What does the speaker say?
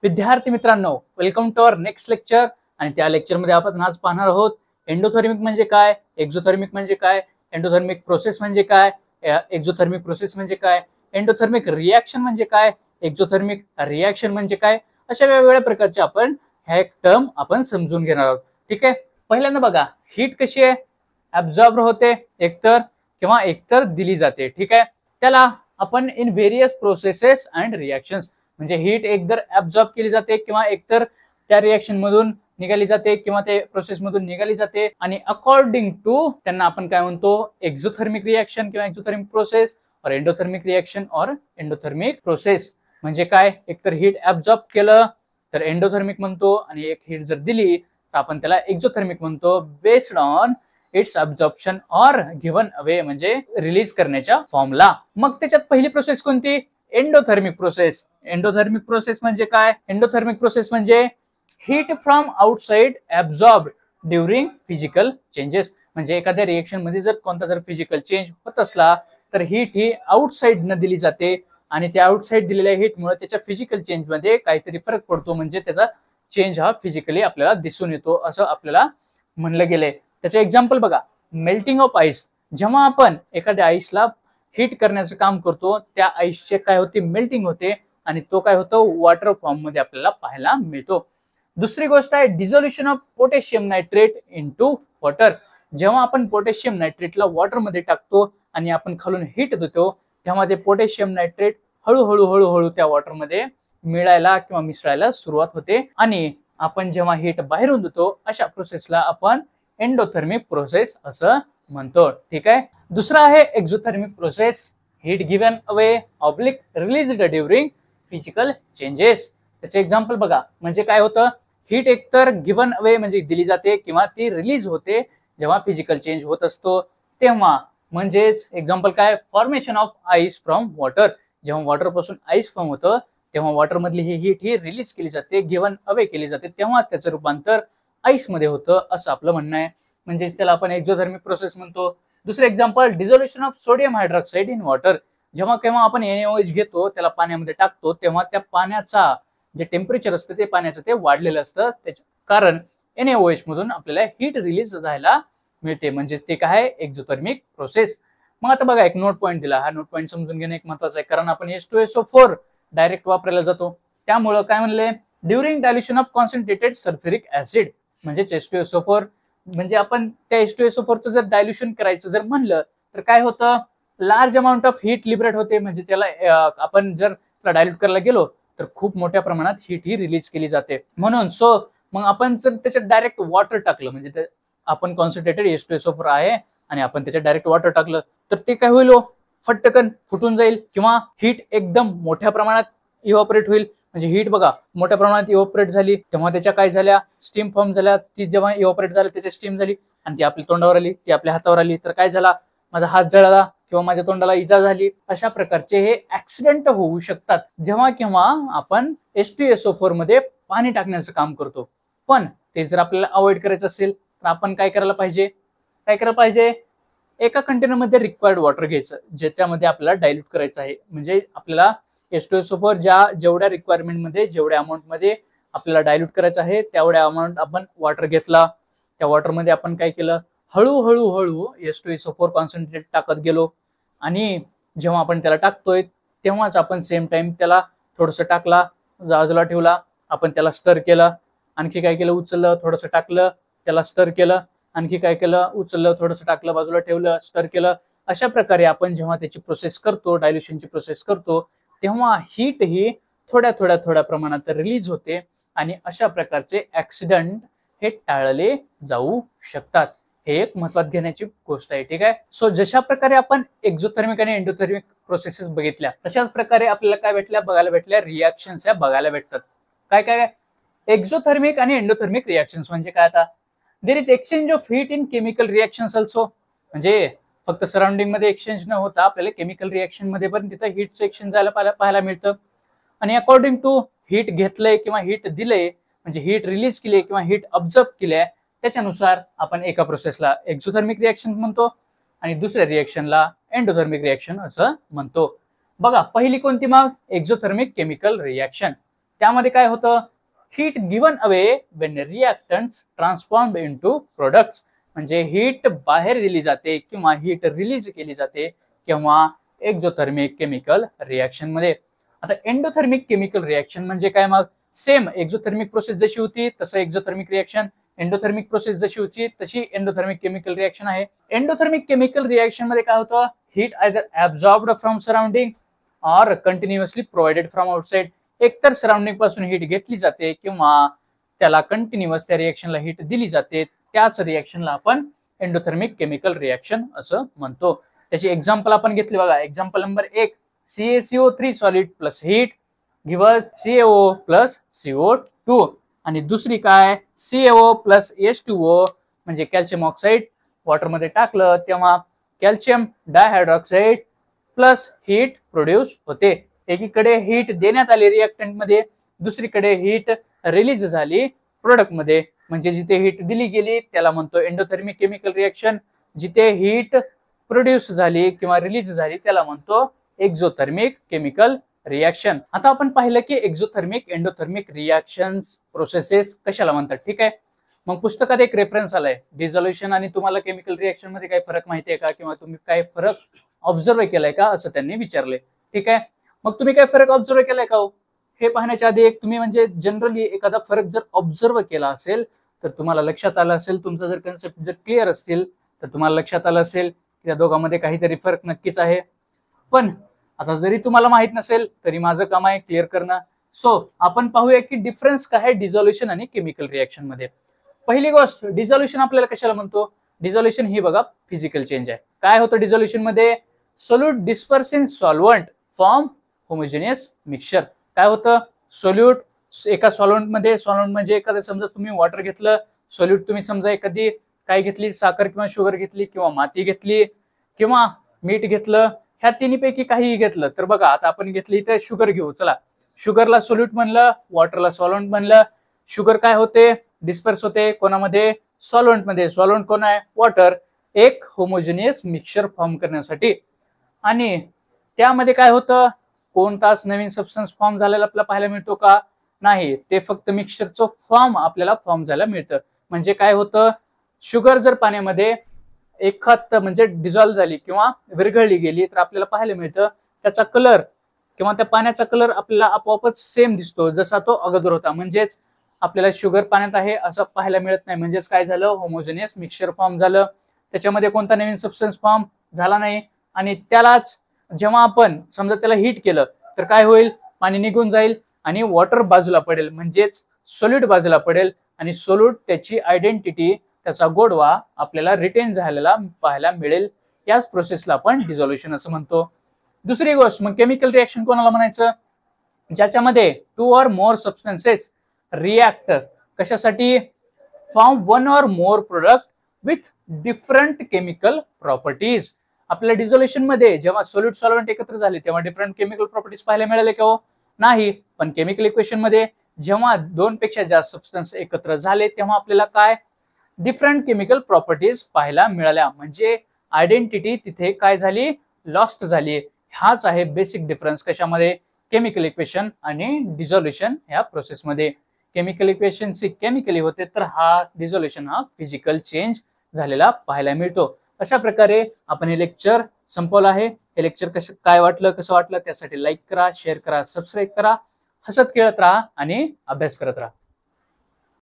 विद्यार्थी मित्रांनो, welcome to our next lecture. आणि त्या लेक्चरमध्ये आपण आज पाहणार आहोत एंडोथर्मिक म्हणजे काय, एक्झोथर्मिक म्हणजे काय, एंडोथर्मिक प्रोसेस म्हणजे काय, एक्झोथर्मिक प्रोसेस म्हणजे काय, एंडोथर्मिक रिॲक्शन म्हणजे काय, एक्झोथर्मिक रिॲक्शन म्हणजे काय. अशा वेगवेगळ्या प्रकारचे आपण ह्या एक टर्म आपण समजून घेणार आहोत. ठीक आहे. पहिल्यांदा बघा, हीट कशी आहे, ऍब्झॉर्ब होते एकतर दिली जाते. ठीक आहे. त्याला आपण in various processes and reactions म्हणजे हीट एकतर ऍब्झॉर्ब केली जाते किंवा एकतर त्या रिॲक्शन मधून निघाली जाते किंवा ते प्रोसेस मधून निघाली जाते. आणि अकॉर्डिंग टू त्यांना आपण काय म्हणतो, एक्झोथर्मिक रिॲक्शन किंवा एक्झोथर्मिक प्रोसेस और एंडोथर्मिक रिॲक्शन और एंडोथर्मिक प्रोसेस. म्हणजे काय, एकतर हीट ऍब्झॉर्ब केलं तर एंडोथर्मिक म्हणतो आणि एक हीट जर दिली तर आपण त्याला एक्झोथर्मिक म्हणतो, बेस्ड ऑन इट्स अब्झॉर्प्शन और गिव्हन अवे म्हणजे रिलीज करण्याच्या फॉर्मला. मग त्याच्यात पहिली प्रोसेस कोणती, एंडोथर्मिक प्रोसेस. एंडोथर्मिक प्रोसेस म्हणजे काय, एंडोथर्मिक प्रोसेस म्हणजे heat from outside absorb during physical changes. म्हणजे एखाद्या रिएक्शन मध्ये जर कोणता जर फिजिकल चेंज होत असला तर हीट ही आउटसाइड न दिली जाते आणि त्या आउटसाइड दिलेल्या हीटमुळे त्याच्या फिजिकल चेंज मध्ये काहीतरी फरक पडतो. म्हणजे त्याचा चेंज हा फिजिकली आपल्याला दिसून येतो असं आपल्याला म्हणलं गेलंय. त्याचं एक्झाम्पल बघा, मेल्टिंग ऑफ आईस. जेव्हा आपण एखाद्या आईसला हीट करण्याचं काम करतो त्या आईसचे काय होते, मेल्टिंग होते आणि तो काय होतो, वॉटर फॉर्म मध्ये आपल्याला पाहायला मिळतो. दुसरी गोष्ट आहे dissolution of potassium nitrate into water. जेव्हा आपण पोटॅशियम नायट्रेटला वॉटर मध्ये टाकतो आणि आपण खालून हीट देतो तेव्हा ते पोटॅशियम नायट्रेट हळूहळू हळूहळू त्या वॉटर मध्ये मिळायला किंवा मिसळायला सुरुवात होते आणि आपण जेव्हा हीट बाहेरून देतो अशा प्रोसेसला आपण एंडोथर्मिक प्रोसेस असं म्हणतो. ठीक आहे. दुसरा आहे exothermic process, heat given away oblique released during physical changes. त्याचे एक्झाम्पल बघा, म्हणजे काय होतं, हीट एकतर गिव्हन अवे म्हणजे दिली जाते किंवा ती रिलीज होते जेव्हा फिजिकल चेंज होत असतो तेव्हा. म्हणजेच एक्झाम्पल काय, formation of ice from water. जेव्हा वॉटर पासून आईस फॉर्म होतं तेव्हा वॉटर मधली ही हीट ही रिलीज केली जाते, गिव्हन अवे केली जाते, तेव्हाच त्याचं रूपांतर आईस मध्ये होतं असं आपलं म्हणणं आहे. म्हणजेच त्याला आपण एक्झोथर्मिक प्रोसेस म्हणतो. दुसरं example, dissolution of sodium hydroxide in water. जेव्हा केव्हा आपण NaOH घेतो त्याला पाण्यामध्ये टाकतो तेव्हा त्या पाण्याचा जे टेम्परेचर असतं ते पाण्याचं ते वाढलेलं असतं, त्याच्या कारण NaOH मधून आपल्याला हीट रिलीज जायला मिळते. म्हणजेच ते काय, एक्झोथर्मिक प्रोसेस. मग आता बघा, एक नोट पॉईंट दिला, हा नोट पॉईंट समजून घेणं एक महत्वाचं आहे कारण आपण H2SO4 डायरेक्ट वापरायला जातो. त्यामुळं काय म्हणले, during dilution of concentrated sulphuric acid. म्हणजेच H2SO4 म्हणजे आपण त्या H2SO4 चं जर डायल्युशन करायचं जर म्हणलं तर काय होतं, large amount of heat liberate होते. म्हणजे त्याला आपण जर डायल्यूट करायला गेलो तर खूप मोठ्या प्रमाणात हीट ही रिलीज केली जाते. म्हणून मग आपण जर त्याच्यात डायरेक्ट वॉटर टाकलं, म्हणजे आपण कॉन्सन्ट्रेटेड H2SO4 आहे आणि आपण त्याच्यात डायरेक्ट वॉटर टाकलं तर ते काय होईल, फटकन फुटून जाईल किंवा हीट एकदम मोठ्या प्रमाणात इव्हॉपरेट होईल. म्हणजे हीट बघा मोठ्या प्रमाणात इव्हॉपरेट झाली तेव्हा त्याच्या काय झाल्या, स्टीम फॉर्म झाल्या. ती जेव्हा इव्हॉपरेट झाली त्याची स्टीम झाली आणि ती आपल्या तोंडावर आली, ती आपल्या हातावर आली तर काय झाला, माझा हात जळाला किंवा माझ्या तोंडाला इजा झाली. अशा प्रकारचे हे ऍक्सिडेंट होऊ शकतात जेव्हा केव्हा आपण H2SO4 मध्ये पाणी टाकण्याचं काम करतो. पण ते जर आपल्याला अवॉइड करायचं असेल तर आपण काय करायला पाहिजे, एका कंटेनरमध्ये रिक्वायर्ड वॉटर घ्यायचं ज्याच्यामध्ये आपल्याला डायल्यूट करायचं आहे. म्हणजे आपल्याला H2SO4 जेवढ्या रिक्वायरमेंट मध्ये जेवढ्या अमाऊंट मध्ये आपल्याला डायल्यूट करायचं आहे तेवढ्या अमाऊंट आपण वॉटर घेतला. त्या वॉटर मध्ये आपण काय केलं, हळूहळू H2SO4 कॉन्सन्ट्रेट टाकत गेलो आणि जेव्हा आपण त्याला टाकतोय तेव्हाच आपण सेम टाइम त्याला थोडंसं टाकला, बाजूला ठेवला, आपण त्याला स्टर केलं, आणखी काय केलं, उचललं, थोडंसं टाकलं, त्याला स्टर केलं, आणखी काय केलं, उचललं, थोडंसं टाकलं, बाजूला ठेवलं, स्टर केलं. अशा प्रकारे आपण जेव्हा त्याची प्रोसेस करतो, डायल्युशनची प्रोसेस करतो तेव्हा हीट ही थोड्या प्रमाणात रिलीज होते आणि अशा प्रकारचे ऍक्सिडेंट हे टाळले जाऊ शकतात. हे एक महत्वात घेण्याची गोष्ट आहे. ठीक आहे. सो जशा प्रकारे आपण एक्झोथर्मिक आणि एंडोथर्मिक प्रोसेसेस बघितल्या तशाच प्रकारे आपल्याला काय बघायला भेटल्या, रिॲक्शन्स या बघायला भेटतात. काय एक्झोथर्मिक आणि एंडोथर्मिक रिॲक्शन्स म्हणजे काय, आता there is exchange of heat in chemical reactions also. म्हणजे फक्त सराउंडिंग मध्ये एक्सचेंज न होता आपल्याला केमिकल रिॲक्शन मध्ये पण तिथं हीटचं एक्सचेंज जायला पाहायला मिळतं. आणि अकॉर्डिंग टू हीट घेतलंय किंवा हीट दिलंय, म्हणजे हीट रिलीज केली किंवा हीट ऑब्झर्व केली त्याच्यानुसार आपण एका प्रोसेसला एक्झोथर्मिक रिॲक्शन म्हणतो आणि दुसऱ्या रिॲक्शनला एंडोथर्मिक रिॲक्शन असं म्हणतो. बघा, पहिली कोणती, मग एक्झोथर्मिक केमिकल रिॲक्शन. त्यामध्ये काय होतं, heat given away when reactants transformed into products, म्हणजे हीट बाहेर दिली जाते किंवा हीट रिलीज केली जाते किंवा एक्झोथर्मिक केमिकल रिएक्शन मध्ये. आता एंडोथर्मिक केमिकल रिएक्शन म्हणजे काय, मग सेम एक्झोथर्मिक प्रोसेस जशी होती तसं एक्झोथर्मिक रिएक्शन, एंडोथर्मिक प्रोसेस जशी होती तशी एंडोथर्मिक केमिकल रिएक्शन आहे. एंडोथर्मिक केमिकल रिएक्शन मध्ये काय होतं, heat either absorbed from surrounding or continuously provided from outside, एकतर सराउंडिंग पासून हीट घेतली जाते किंवा त्याला कंटिन्युअस त्या रिएक्शनला हीट दिली जाते, त्याच रिएक्शनला आपण एंडोथर्मिक केमिकल रिएक्शन असं म्हणतो. त्याची एक्झाम्पल आपण घेतली बघा. Example number 1, CaCO3 solid plus heat given CaO plus CO2, आणि दुसरी काय CaO प्लस H2O म्हणजे कॅल्शियम ऑक्साईड वॉटरमध्ये टाकलं तेव्हा कॅल्शियम डायहायड्रॉक्साईड प्लस हीट प्रोड्यूस होते. एकीकडे हीट देण्यात आली रिएक्टंट मध्ये, दुसरीकडे हीट रिलीज झाली प्रोडक्ट मध्ये, म्हणजे जिथे हीट दिली गेली त्याला म्हणतो एंडोथर्मिक केमिकल रिएक्शन, जिथे हीट प्रोड्यूस झाली किंवा रिलीज झाली त्याला म्हणतो एक्झोथर्मिक केमिकल रिएक्शन. आता आपण पाहिलं की एक्झोथर्मिक एंडोथर्मिक रिएक्शन्स प्रोसेसेस कशाला म्हणतात. ठीक आहे, मग पुस्तकात एक रेफरन्स आलाय डिझोल्युशन आणि तुम्हाला केमिकल रिएक्शन मध्ये काही फरक माहिती आहे का, किंवा तुम्ही काय फरक ऑब्झर्व केलाय का असं त्यांनी विचारले. ठीक आहे, मग तुम्ही काय फरक ऑब्झर्व केलाय का हो, हे पाहण्याच्या आधी एक तुम्ही म्हणजे जनरली एखादा फरक जर ऑब्झर्व केला असेल तर तुम्हाला लक्षात आलं असेल, तुमचा जर कन्सेप्ट जर क्लिअर असतील तर तुम्हाला लक्षात आलं असेल की त्या दोघांमध्ये काहीतरी फरक नक्कीच आहे. पण आता जरी तुम्हाला माहित नसेल तरी माझं काम आहे क्लिअर करणं. सो आपण पाहूया की डिफरन्स काय आहे डिझोल्युशन आणि केमिकल रिएक्शन मध्ये. पहिली गोष्ट, डिझोल्युशन आपल्याला कशाला म्हणतो, डिझोल्युशन ही बघा फिजिकल चेंज आहे. काय होतं डिझोल्युशन मध्ये, solute disperse in solvent form homogeneous mixture. काय होतं, सोल्यूट एका सॉल्व्हंट मध्ये, सॉल्व्हंट म्हणजे एखादं समजा तुम्ही वॉटर घेतलं, सोल्यूट तुम्ही समजा एखादी काय घेतली, साखर किंवा शुगर घेतली किंवा माती घेतली किंवा मीठ घेतलं, ह्या तिन्हीपैकी काहीही घेतलं तर बघा आता आपण घेतली तर शुगर घेऊ. चला, शुगरला सोल्यूट म्हणलं, वॉटरला सॉल्व्हंट म्हणलं. शुगर काय होते, डिस्पर्स होते कोणामध्ये, सॉल्व्हंट मध्ये. सॉल्व्हंट कोण आहे, वॉटर, एक होमोजेनियस मिक्सचर फॉर्म करण्यासाठी. आणि त्यामध्ये काय होतं, कोणताच नवीन सबस्टन्स फॉर्म झालेला आपल्याला पाहायला मिळतो का, नाही, ते फक्त मिक्सचरचं फॉर्म आपल्याला फॉर्म झायला मिळतं. म्हणजे काय होतं, शुगर जर पाण्यामध्ये एखाद म्हणजे डिझॉल्व्ह झाली किंवा विरघळली गेली तर आपल्याला पाहायला मिळतं त्याचा कलर किंवा त्या पाण्याचा कलर आपल्याला आपोआपच सेम दिसतो जसा तो अगोदर होता. म्हणजेच आपल्याला शुगर पाण्यात आहे असं पाहायला मिळत नाही. म्हणजेच काय झालं, होमोजेनियस मिक्सचर फॉर्म झालं, त्याच्यामध्ये कोणता नवीन सबस्टन्स फॉर्म झाला नाही. आणि त्यालाच जेव्हा आपण समजा त्याला हीट केलं तर काय होईल, पाणी निघून जाईल आणि वॉटर बाजूला पडेल, म्हणजेच सोल्यूट बाजूला पडेल. आणि सोल्यूट त्याची आयडेंटिटी, त्याचा गोडवा आपल्याला रिटेन झालेला पाहायला मिळेल. याच प्रोसेसला आपण डिझोल्युशन असं म्हणतो. दुसरी गोष्ट, मग केमिकल रिएक्शन कोणाला म्हणायचं, ज्याच्यामध्ये 2 or more सबस्टन्सेस रिएक्ट कशासाठी, form 1 or more product with different chemical properties. आपल्या डिझोल्युशन मध्ये जेव्हा सोल्यूट सॉल्व्हंट एकत्र झाले तेव्हा डिफरंट केमिकल प्रॉपर्टीज पाहायला मिळाले का हो, नाही. पण केमिकल इक्वेशन मध्ये जेव्हा 2 पेक्षा जास्त सबस्टन्स एकत्र झाले तेव्हा आपल्याला काय, डिफरंट केमिकल प्रॉपर्टीज पाहायला मिळाल्या. म्हणजे आयडेंटिटी तिथे काय झाली, लॉस्ट झाली. हाच आहे बेसिक डिफरन्स कशामध्ये, केमिकल इक्वेशन आणि डिझोल्युशन या प्रोसेसमध्ये. केमिकल इक्वेशन केमिकली होते तर हा डिझोल्युशन हा फिजिकल चेंज झालेला पाहायला मिळतो. अशा प्रकारे आपण हे लेक्चर संपवलं आहे. हे लेक्चर काय वाटलं, कसं वाटलं त्यासाठी लाईक करा, शेअर करा, सबस्क्राईब करा. हसत खेळत राहा आणि अभ्यास करत राहा.